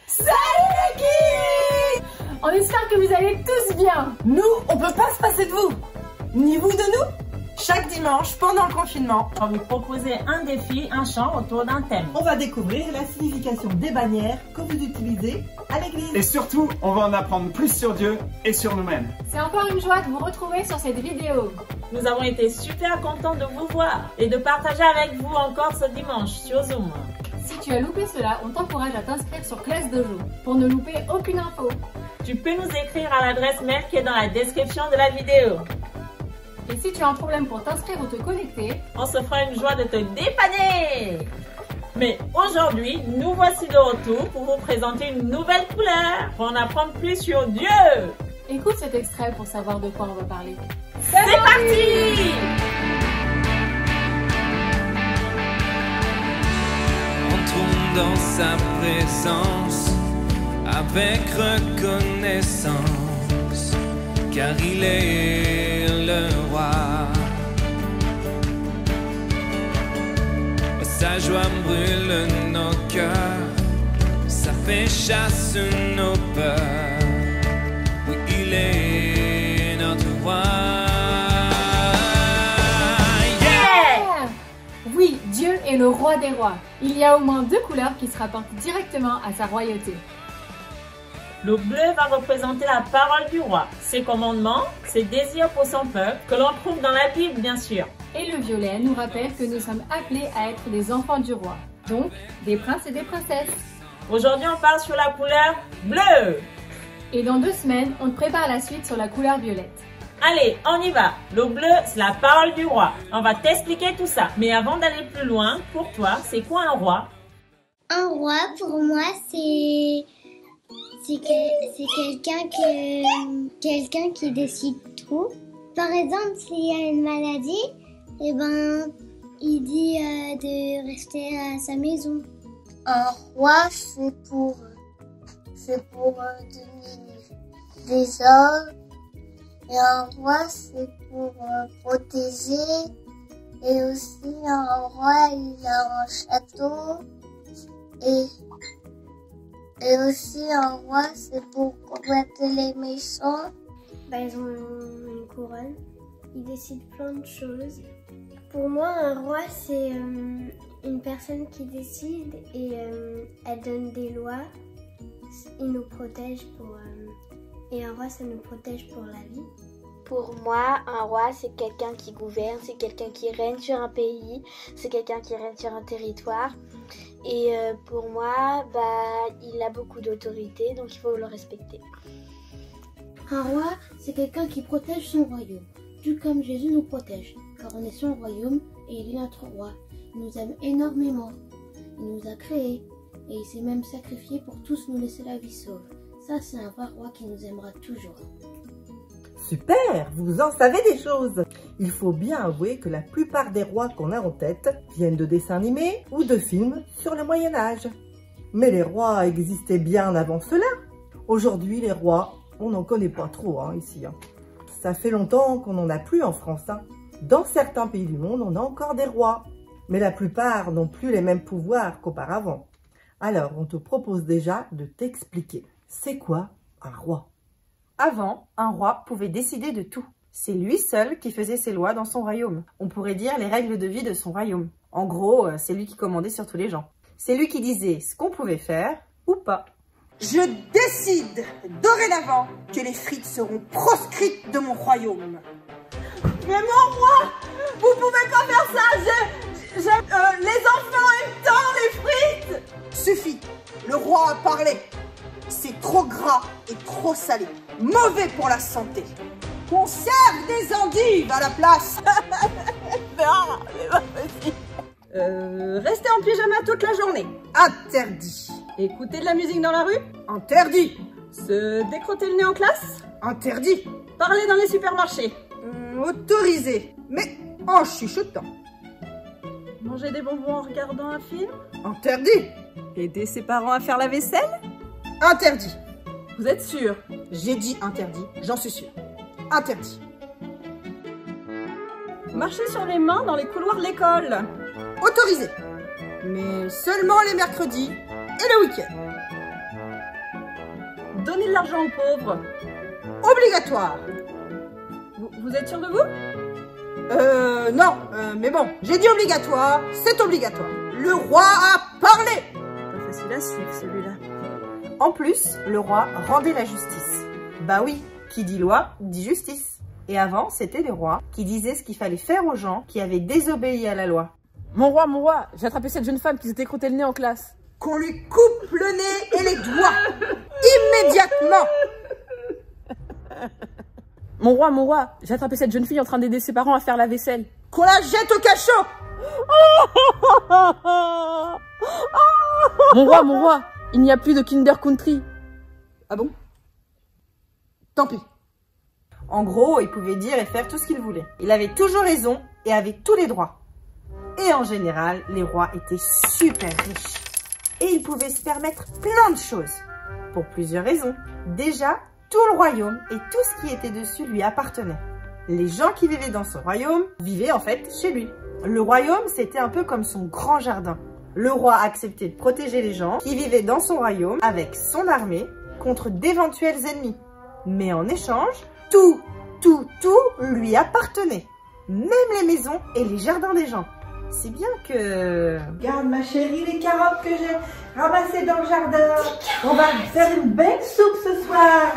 Salut les kids! On espère que vous allez tous bien. Nous, on peut pas se passer de vous, ni vous de nous. Chaque dimanche, pendant le confinement, on va vous proposer un défi, un chant autour d'un thème. On va découvrir la signification des bannières que vous utilisez à l'église. Et surtout, on va en apprendre plus sur Dieu et sur nous-mêmes. C'est encore une joie de vous retrouver sur cette vidéo. Nous avons été super contents de vous voir et de partager avec vous encore ce dimanche sur Zoom. Si tu as loupé cela, on t'encourage à t'inscrire sur Classe Dojo pour ne louper aucune info. Tu peux nous écrire à l'adresse mail qui est dans la description de la vidéo. Et si tu as un problème pour t'inscrire ou te connecter, on se fera une joie de te dépanner. Mais aujourd'hui, nous voici de retour pour vous présenter une nouvelle couleur, pour en apprendre plus sur Dieu. Écoute cet extrait pour savoir de quoi on va parler. C'est parti! Entrons dans sa présence avec reconnaissance, car il est le roi. Sa joie brûle nos cœurs, sa paix chasse nos peurs. Oui, il est notre roi. Yeah! Oui, Dieu est le roi des rois. Il y a au moins 2 couleurs qui se rapportent directement à sa royauté. Le bleu va représenter la parole du roi, ses commandements, ses désirs pour son peuple, que l'on trouve dans la Bible bien sûr. Et le violet nous rappelle que nous sommes appelés à être des enfants du roi, donc des princes et des princesses. Aujourd'hui, on parle sur la couleur bleue. Et dans 2 semaines, on te prépare la suite sur la couleur violette. Allez, on y va. Le bleu, c'est la parole du roi. On va t'expliquer tout ça. Mais avant d'aller plus loin, pour toi, c'est quoi un roi? Un roi, pour moi, c'est quelqu'un qui décide tout. Par exemple, s'il y a une maladie, eh ben, il dit de rester à sa maison. Un roi, c'est pour donner des ordres. Et un roi, c'est pour protéger. Et aussi, un roi, il a un château. Et aussi, un roi, c'est pour combattre les méchants. Ils ont une couronne. Ils décident plein de choses. Pour moi, un roi, c'est une personne qui décide et elle donne des lois. Il nous protège et un roi, ça nous protège pour la vie. Pour moi, un roi, c'est quelqu'un qui gouverne, c'est quelqu'un qui règne sur un pays, c'est quelqu'un qui règne sur un territoire. Et pour moi, il a beaucoup d'autorité, donc il faut le respecter. Un roi, c'est quelqu'un qui protège son royaume, tout comme Jésus nous protège, car on est son royaume et il est notre roi. Il nous aime énormément, il nous a créés et il s'est même sacrifié pour tous nous laisser la vie sauve. Ça, c'est un vrai roi qui nous aimera toujours. Super, vous en savez des choses. Il faut bien avouer que la plupart des rois qu'on a en tête viennent de dessins animés ou de films sur le Moyen-Âge. Mais les rois existaient bien avant cela. Aujourd'hui, les rois, on n'en connaît pas trop ici. Ça fait longtemps qu'on n'en a plus en France. Dans certains pays du monde, on a encore des rois. Mais la plupart n'ont plus les mêmes pouvoirs qu'auparavant. Alors, on te propose déjà de t'expliquer. C'est quoi un roi ? Avant, un roi pouvait décider de tout. C'est lui seul qui faisait ses lois dans son royaume. On pourrait dire les règles de vie de son royaume. En gros, c'est lui qui commandait sur tous les gens. C'est lui qui disait ce qu'on pouvait faire ou pas. Je décide dorénavant que les frites seront proscrites de mon royaume. Mais non, moi, vous pouvez pas faire ça. Les enfants aiment tant les frites. Suffit, le roi a parlé. C'est trop gras et trop salé. Mauvais pour la santé. Qu'on serve des endives à la place. Non, c'est pas possible. Rester en pyjama toute la journée. Interdit. Écouter de la musique dans la rue. Interdit. Se décrotter le nez en classe. Interdit. Parler dans les supermarchés. Autorisé. Mais en chuchotant. Manger des bonbons en regardant un film. Interdit. Aider ses parents à faire la vaisselle. Interdit. Vous êtes sûr? J'ai dit interdit, j'en suis sûre. Interdit. Marcher sur les mains dans les couloirs de l'école. Autorisé. Mais seulement les mercredis et le week-end. donner de l'argent aux pauvres. Obligatoire. Vous êtes sûr de vous? Non, mais bon, j'ai dit obligatoire, c'est obligatoire. Le roi a parlé. Pas facile à suivre celui-là. En plus, le roi rendait la justice. Bah oui, qui dit loi, dit justice. Et avant, c'était les rois qui disaient ce qu'il fallait faire aux gens qui avaient désobéi à la loi. Mon roi, j'ai attrapé cette jeune femme qui s'était crotté le nez en classe. Qu'on lui coupe le nez et les doigts. Immédiatement. Mon roi, j'ai attrapé cette jeune fille en train d'aider ses parents à faire la vaisselle. Qu'on la jette au cachot. Mon roi, il n'y a plus de Kinder Country. Ah bon? Tant pis. En gros, il pouvait dire et faire tout ce qu'il voulait. Il avait toujours raison et avait tous les droits. Et en général, les rois étaient super riches. Et ils pouvaient se permettre plein de choses. Pour plusieurs raisons. Déjà, tout le royaume et tout ce qui était dessus lui appartenait. Les gens qui vivaient dans ce royaume vivaient en fait chez lui. Le royaume, c'était un peu comme son grand jardin. Le roi acceptait de protéger les gens qui vivaient dans son royaume avec son armée contre d'éventuels ennemis. Mais en échange, tout lui appartenait. Même les maisons et les jardins des gens. Si bien que... Regarde ma chérie, les carottes que j'ai ramassées dans le jardin. On va faire une belle soupe ce soir.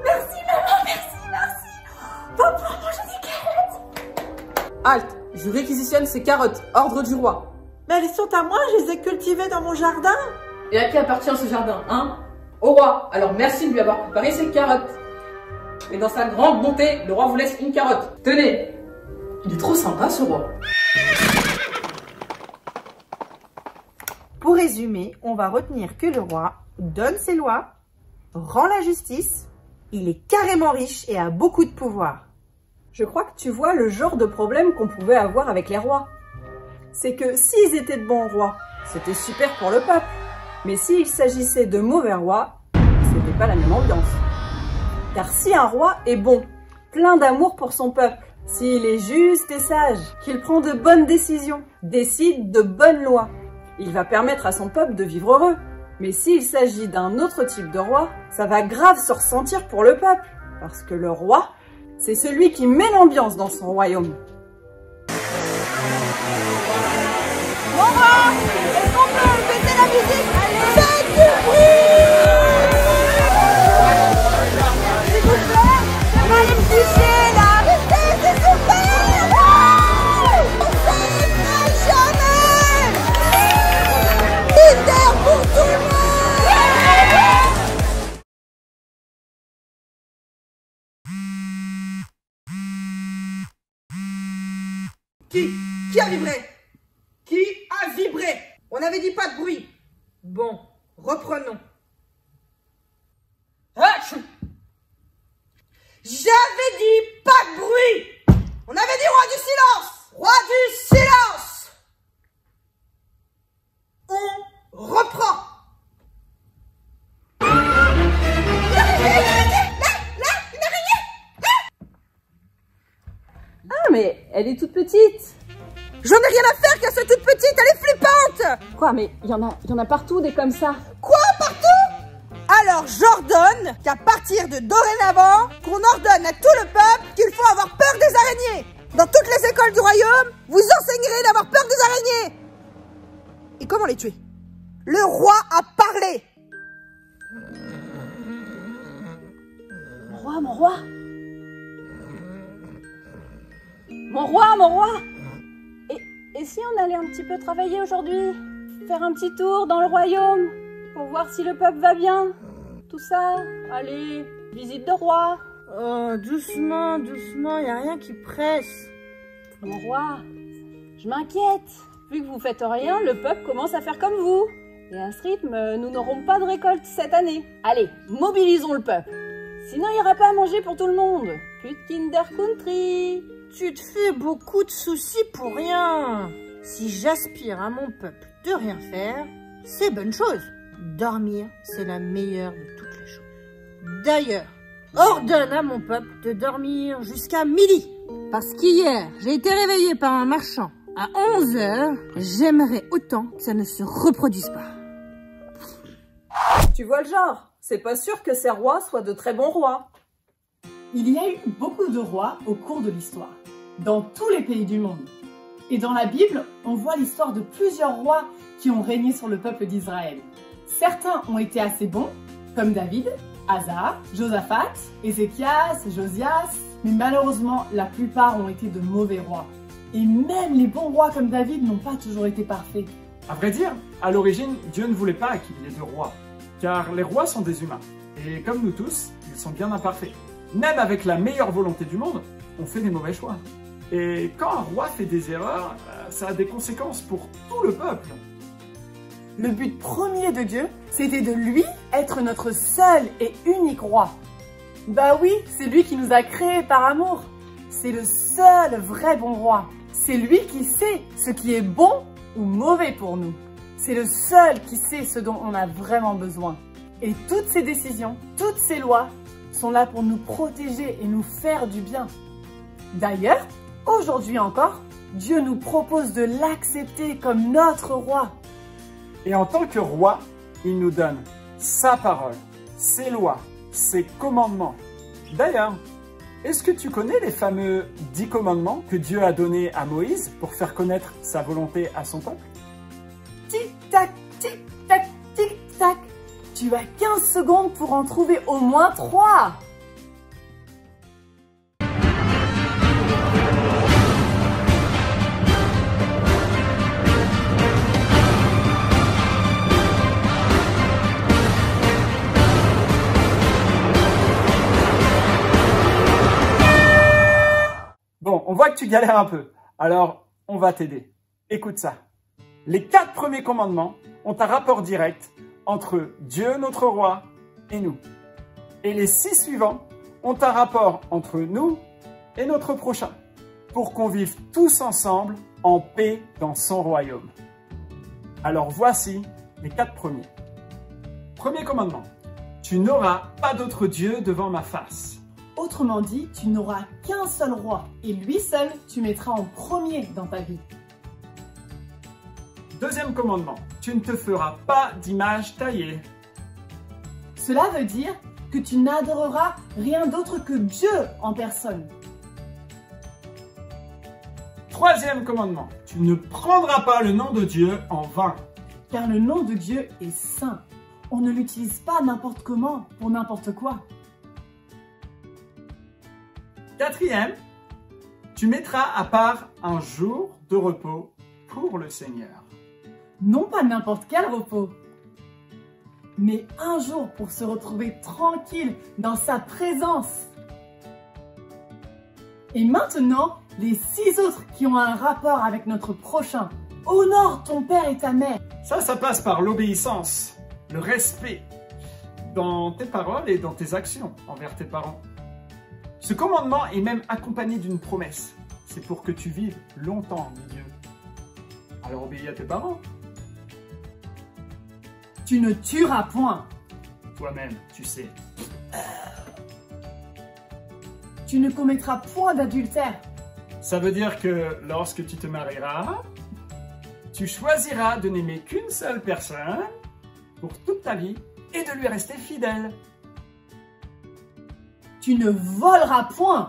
Merci maman, merci. Va pouvoir manger des carottes. Halte, je réquisitionne ces carottes, ordre du roi. Mais elles sont à moi, je les ai cultivées dans mon jardin. Et à qui appartient ce jardin, hein? Au roi. Alors merci de lui avoir préparé ces carottes. Et dans sa grande bonté, le roi vous laisse une carotte. Tenez. Il est trop sympa ce roi. Pour résumer, on va retenir que le roi donne ses lois, rend la justice, il est carrément riche et a beaucoup de pouvoir. Je crois que tu vois le genre de problème qu'on pouvait avoir avec les rois. C'est que s'ils étaient de bons rois, c'était super pour le peuple. Mais s'il s'agissait de mauvais rois, c'était pas la même ambiance. Car si un roi est bon, plein d'amour pour son peuple, s'il est juste et sage, qu'il prend de bonnes décisions, décide de bonnes lois, il va permettre à son peuple de vivre heureux. Mais s'il s'agit d'un autre type de roi, ça va grave se ressentir pour le peuple. Parce que le roi, c'est celui qui met l'ambiance dans son royaume. Mon roi, est-ce qu'on peut baisser la musique? Allez, faites du bruit! S'il vous plaît, je vais aller me coucher là! C'est super! Pour tout le monde! Qui a vibré? Qui a vibré? On avait dit pas de bruit. Bon, reprenons. J'avais dit pas de bruit. On avait dit roi du silence. Roi du silence. On reprend. Ah, mais elle est toute petite. J'en ai rien à faire qu'elle soit toute petite, elle est flippante. Quoi, mais il y en a partout des comme ça. Quoi, partout? Alors j'ordonne qu'à partir de dorénavant, qu'on ordonne à tout le peuple qu'il faut avoir peur des araignées. Dans toutes les écoles du royaume, vous enseignerez d'avoir peur des araignées. Et comment les tuer? Le roi a parlé. Mon roi. Mon roi. Et si on allait un petit peu travailler aujourd'hui? Faire un petit tour dans le royaume pour voir si le peuple va bien? Tout ça. Allez, visite de roi. Oh, doucement, y a rien qui presse. Mon roi, je m'inquiète. Vu que vous faites rien, le peuple commence à faire comme vous. Et à ce rythme, nous n'aurons pas de récolte cette année. Allez, mobilisons le peuple. Sinon, il n'y aura pas à manger pour tout le monde. Plus de Kinder Country. Tu te fais beaucoup de soucis pour rien. Si j'aspire à mon peuple de rien faire, c'est bonne chose. Dormir, c'est la meilleure de toutes les choses. D'ailleurs, ordonne à mon peuple de dormir jusqu'à midi. Parce qu'hier, j'ai été réveillée par un marchand à 11 h. J'aimerais autant que ça ne se reproduise pas. Tu vois le genre? c'est pas sûr que ces rois soient de très bons rois. Il y a eu beaucoup de rois au cours de l'histoire, dans tous les pays du monde. Et dans la Bible, on voit l'histoire de plusieurs rois qui ont régné sur le peuple d'Israël. Certains ont été assez bons, comme David, Asa, Josaphat, Ézéchias, Josias, mais malheureusement, la plupart ont été de mauvais rois. Et même les bons rois comme David n'ont pas toujours été parfaits. À vrai dire, à l'origine, Dieu ne voulait pas qu'il y ait de rois, car les rois sont des humains. Et comme nous tous, ils sont bien imparfaits. Même avec la meilleure volonté du monde, on fait des mauvais choix. Et quand un roi fait des erreurs, ça a des conséquences pour tout le peuple. Le but premier de Dieu, c'était de lui être notre seul et unique roi. Bah oui, c'est lui qui nous a créés par amour. C'est le seul vrai bon roi. C'est lui qui sait ce qui est bon ou mauvais pour nous. C'est le seul qui sait ce dont on a vraiment besoin. Et toutes ces décisions, toutes ces lois sont là pour nous protéger et nous faire du bien. D'ailleurs, aujourd'hui encore, Dieu nous propose de l'accepter comme notre roi. Et en tant que roi, il nous donne sa parole, ses lois, ses commandements. D'ailleurs, est-ce que tu connais les fameux 10 commandements que Dieu a donnés à Moïse pour faire connaître sa volonté à son peuple? Tic-tac, tic-tac, tic-tac. Tu as 15 secondes pour en trouver au moins 3. Bon, on voit que tu galères un peu, alors on va t'aider. Écoute ça. Les 4 premiers commandements ont un rapport direct entre Dieu, notre roi, et nous. Et les 6 suivants ont un rapport entre nous et notre prochain, pour qu'on vive tous ensemble en paix dans son royaume. Alors voici les 4 premiers. Premier commandement. Tu n'auras pas d'autre Dieu devant ma face. Autrement dit, tu n'auras qu'un seul roi, et lui seul tu mettras en premier dans ta vie. Deuxième commandement, tu ne te feras pas d'image taillée. Cela veut dire que tu n'adoreras rien d'autre que Dieu en personne. Troisième commandement, tu ne prendras pas le nom de Dieu en vain. Car le nom de Dieu est saint. On ne l'utilise pas n'importe comment, pour n'importe quoi. Quatrième, tu mettras à part un jour de repos pour le Seigneur. Non pas n'importe quel repos, mais un jour pour se retrouver tranquille dans sa présence. Et maintenant, les 6 autres qui ont un rapport avec notre prochain. Honore ton père et ta mère. Ça passe par l'obéissance, le respect dans tes paroles et dans tes actions envers tes parents. Ce commandement est même accompagné d'une promesse. C'est pour que tu vives longtemps, dit Dieu. Alors obéis à tes parents. Tu ne tueras point. Toi-même, tu sais. Tu ne commettras point d'adultère. Ça veut dire que lorsque tu te marieras, tu choisiras de n'aimer qu'une seule personne pour toute ta vie et de lui rester fidèle. Tu ne voleras point.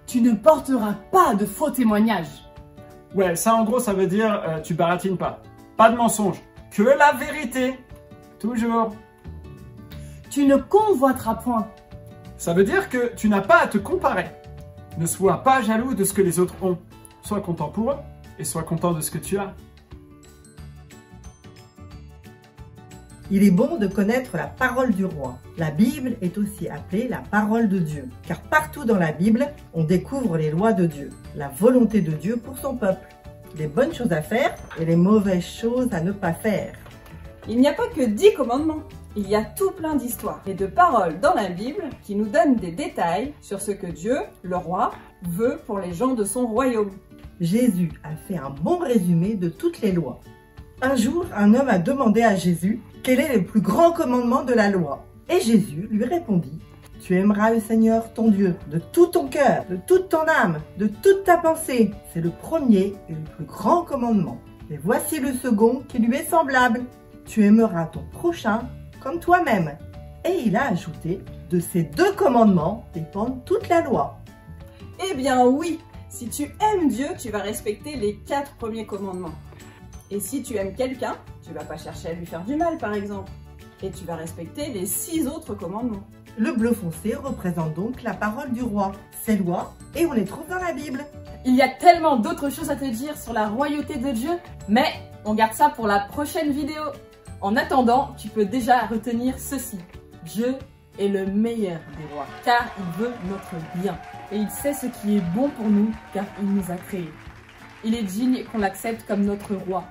Tu ne porteras pas de faux témoignages. Ouais, ça en gros, ça veut dire tu baratines pas. Pas de mensonge. Que la vérité. Toujours. Tu ne convoiteras point. Ça veut dire que tu n'as pas à te comparer. Ne sois pas jaloux de ce que les autres ont. Sois content pour eux et sois content de ce que tu as. Il est bon de connaître la parole du roi. La Bible est aussi appelée la parole de Dieu, car partout dans la Bible, on découvre les lois de Dieu, la volonté de Dieu pour son peuple, les bonnes choses à faire et les mauvaises choses à ne pas faire. Il n'y a pas que 10 commandements. Il y a tout plein d'histoires et de paroles dans la Bible qui nous donnent des détails sur ce que Dieu, le roi, veut pour les gens de son royaume. Jésus a fait un bon résumé de toutes les lois. Un jour, un homme a demandé à Jésus quel est le plus grand commandement de la loi. Et Jésus lui répondit: Tu aimeras le Seigneur ton Dieu de tout ton cœur, de toute ton âme, de toute ta pensée. C'est le premier et le plus grand commandement. Et voici le second qui lui est semblable. Tu aimeras ton prochain comme toi-même. Et il a ajouté, de ces 2 commandements dépend toute la loi. Eh bien oui, si tu aimes Dieu, tu vas respecter les 4 premiers commandements. Et si tu aimes quelqu'un, tu vas pas chercher à lui faire du mal par exemple. Et tu vas respecter les 6 autres commandements. Le bleu foncé représente donc la parole du roi, ses lois, et on les trouve dans la Bible. Il y a tellement d'autres choses à te dire sur la royauté de Dieu, mais on garde ça pour la prochaine vidéo. En attendant, tu peux déjà retenir ceci. Dieu est le meilleur des rois, car il veut notre bien. Et il sait ce qui est bon pour nous, car il nous a créés. Il est digne qu'on l'accepte comme notre roi.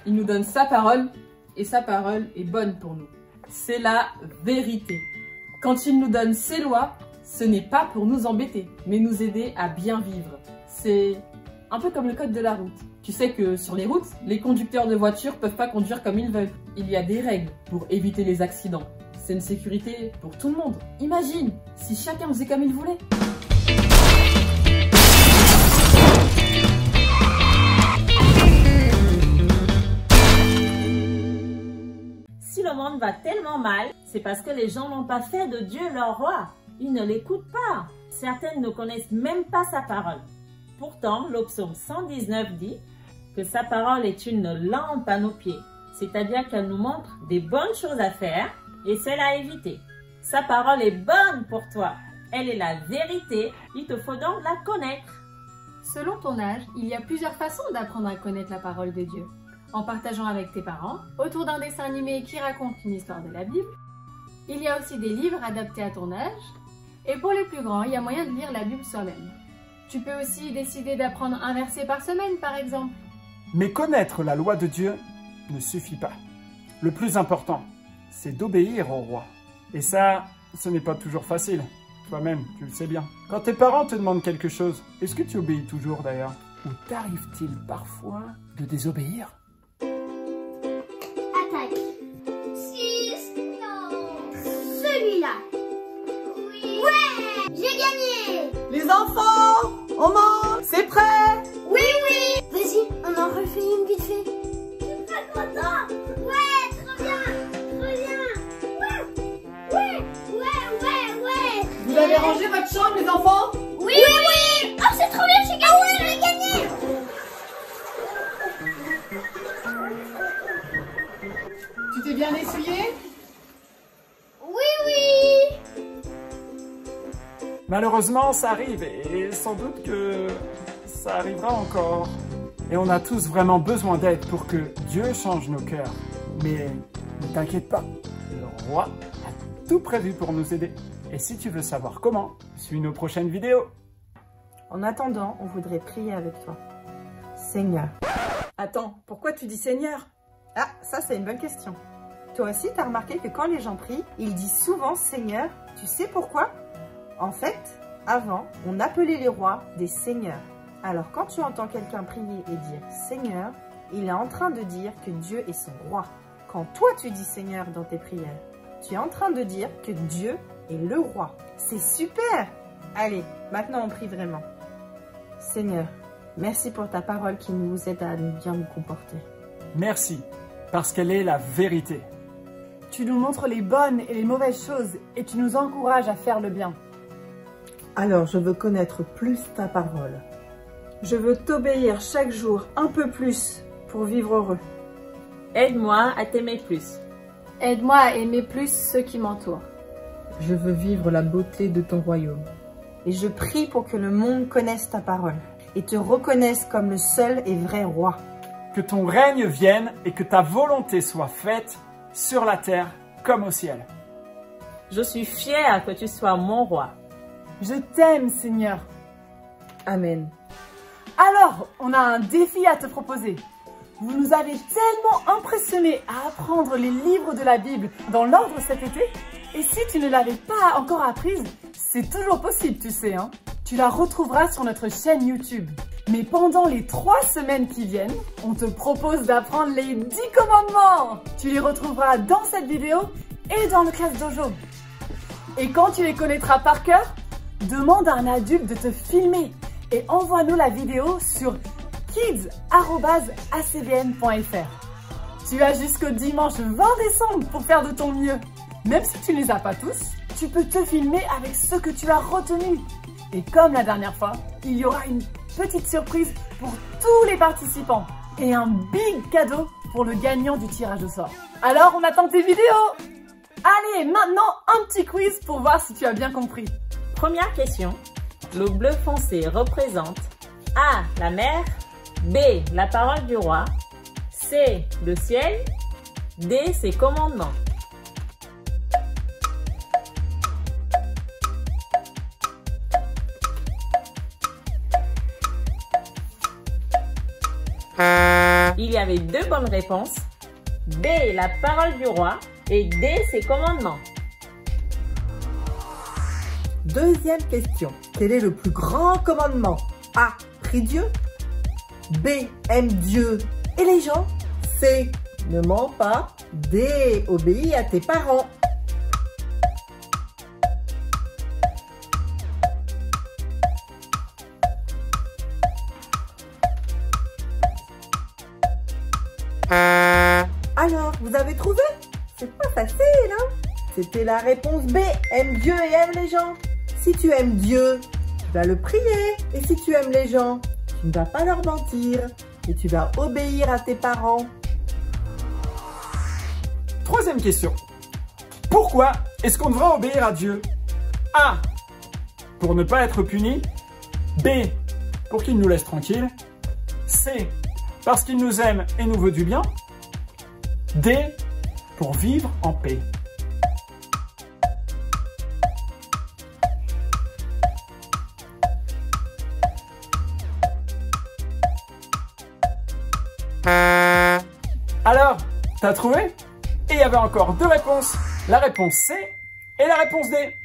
Il nous donne sa parole, et sa parole est bonne pour nous. C'est la vérité. Quand il nous donne ses lois, ce n'est pas pour nous embêter, mais nous aider à bien vivre. C'est un peu comme le code de la route. Tu sais que sur les routes, les conducteurs de voitures peuvent pas conduire comme ils veulent. Il y a des règles pour éviter les accidents. C'est une sécurité pour tout le monde. Imagine si chacun faisait comme il voulait. Si le monde va tellement mal, c'est parce que les gens n'ont pas fait de Dieu leur roi. Ils ne l'écoutent pas. Certaines ne connaissent même pas sa parole. Pourtant, le psaume 119 dit que sa parole est une lampe à nos pieds. C'est-à-dire qu'elle nous montre des bonnes choses à faire et celles à éviter. Sa parole est bonne pour toi. Elle est la vérité. Il te faut donc la connaître. Selon ton âge, il y a plusieurs façons d'apprendre à connaître la parole de Dieu. En partageant avec tes parents, autour d'un dessin animé qui raconte une histoire de la Bible. Il y a aussi des livres adaptés à ton âge. Et pour les plus grands, il y a moyen de lire la Bible soi-même. Tu peux aussi décider d'apprendre un verset par semaine, par exemple. Mais connaître la loi de Dieu ne suffit pas. Le plus important, c'est d'obéir au roi. Et ça, ce n'est pas toujours facile. Toi-même, tu le sais bien. Quand tes parents te demandent quelque chose, est-ce que tu obéis toujours d'ailleurs? Ou t'arrive-t-il parfois de désobéir? Attaque. 6, non. Celui-là. Oui. Ouais, j'ai gagné. Les enfants, on mange, c'est prêt? Oui, oui. Vas-y, on en refait une vite fait. Je suis très content. Ouais, trop bien. Trop bien. Ouais. Vous avez rangé votre chambre, les enfants? Oui, oui. Oh, c'est trop bien, j'ai gagné. Ah ouais, j'ai gagné. Tu t'es bien essuyé? Oui. Malheureusement, ça arrive et sans doute que ça arrivera encore. Et on a tous vraiment besoin d'aide pour que Dieu change nos cœurs. Mais ne t'inquiète pas, le roi a tout prévu pour nous aider. Et si tu veux savoir comment, suis nos prochaines vidéos. En attendant, on voudrait prier avec toi. Seigneur. Attends, pourquoi tu dis Seigneur? Ah, ça c'est une bonne question. Toi aussi, t'as remarqué que quand les gens prient, ils disent souvent Seigneur. Tu sais pourquoi? En fait, avant, on appelait les rois des seigneurs. Alors quand tu entends quelqu'un prier et dire Seigneur, il est en train de dire que Dieu est son roi. Quand toi tu dis Seigneur dans tes prières, tu es en train de dire que Dieu est le roi. C'est super! Allez, maintenant on prie vraiment. Seigneur, merci pour ta parole qui nous aide à bien nous comporter. Merci, parce qu'elle est la vérité. Tu nous montres les bonnes et les mauvaises choses et tu nous encourages à faire le bien. Alors je veux connaître plus ta parole. Je veux t'obéir chaque jour un peu plus pour vivre heureux. Aide-moi à t'aimer plus. Aide-moi à aimer plus ceux qui m'entourent. Je veux vivre la beauté de ton royaume. Et je prie pour que le monde connaisse ta parole et te reconnaisse comme le seul et vrai roi. Que ton règne vienne et que ta volonté soit faite sur la terre comme au ciel. Je suis fière que tu sois mon roi. Je t'aime, Seigneur. Amen. Alors, on a un défi à te proposer. Vous nous avez tellement impressionnés à apprendre les livres de la Bible dans l'ordre cet été. Et si tu ne l'avais pas encore apprise, c'est toujours possible, tu sais, hein. Tu la retrouveras sur notre chaîne YouTube. Mais pendant les 3 semaines qui viennent, on te propose d'apprendre les 10 commandements. Tu les retrouveras dans cette vidéo et dans le classe dojo. Et quand tu les connaîtras par cœur, demande à un adulte de te filmer et envoie-nous la vidéo sur kids@acbn.fr. Tu as jusqu'au dimanche 20 décembre pour faire de ton mieux. Même si tu ne les as pas tous, tu peux te filmer avec ceux que tu as retenus. Et comme la dernière fois, il y aura une petite surprise pour tous les participants et un big cadeau pour le gagnant du tirage au sort. Alors on attend tes vidéos. Allez, maintenant un petit quiz pour voir si tu as bien compris. Première question. Le bleu foncé représente A. La mer, B. La parole du roi, C. Le ciel, D. Ses commandements. Il y avait deux bonnes réponses. B. La parole du roi et D. Ses commandements. Deuxième question. Quel est le plus grand commandement? A. Prie Dieu. B. Aime Dieu et les gens. C. Ne mens pas. D. Obéis à tes parents. Alors, vous avez trouvé? C'est pas facile, hein? C'était la réponse B. Aime Dieu et aime les gens. Si tu aimes Dieu, tu vas le prier. Et si tu aimes les gens, tu ne vas pas leur mentir. Et tu vas obéir à tes parents. Troisième question. Pourquoi est-ce qu'on devrait obéir à Dieu? A. Pour ne pas être puni. B. Pour qu'il nous laisse tranquilles. C. Parce qu'il nous aime et nous veut du bien. D. Pour vivre en paix. Alors, t'as trouvé? Et il y avait encore deux réponses. La réponse C et la réponse D.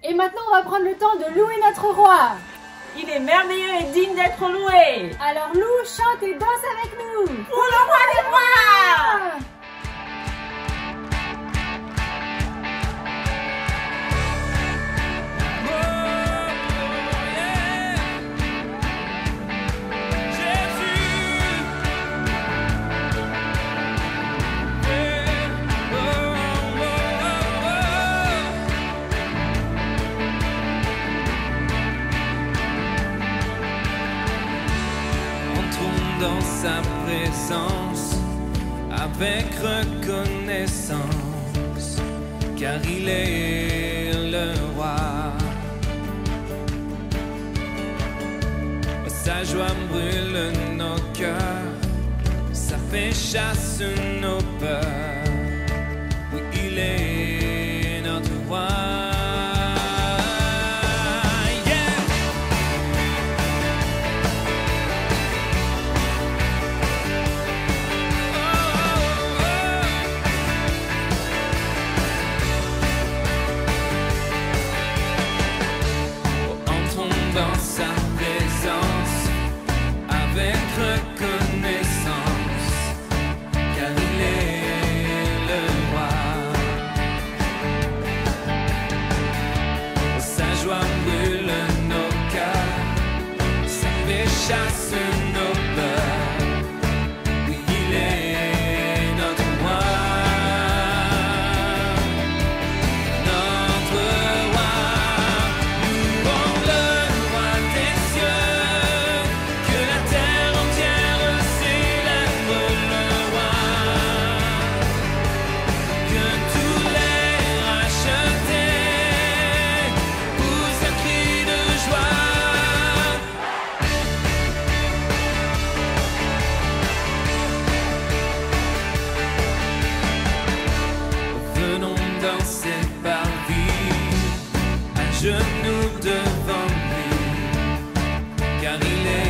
Et maintenant, on va prendre le temps de louer notre roi. Il est merveilleux et digne d'être loué. Alors loue, chante et danse avec nous. Pour le roi des rois. Dans sa présence avec reconnaissance, car il est le roi. Sa joie brûle nos cœurs, ça fait chasse nos peurs. Oui, il est notre roi. Dans sa présence, avec reconnaissance, car il est le roi. Sa joie brûle nos cœurs, ça fait chasse nos peurs. Oui, il est notre roi. Notre roi, louons-le. Genoux devant lui, car il est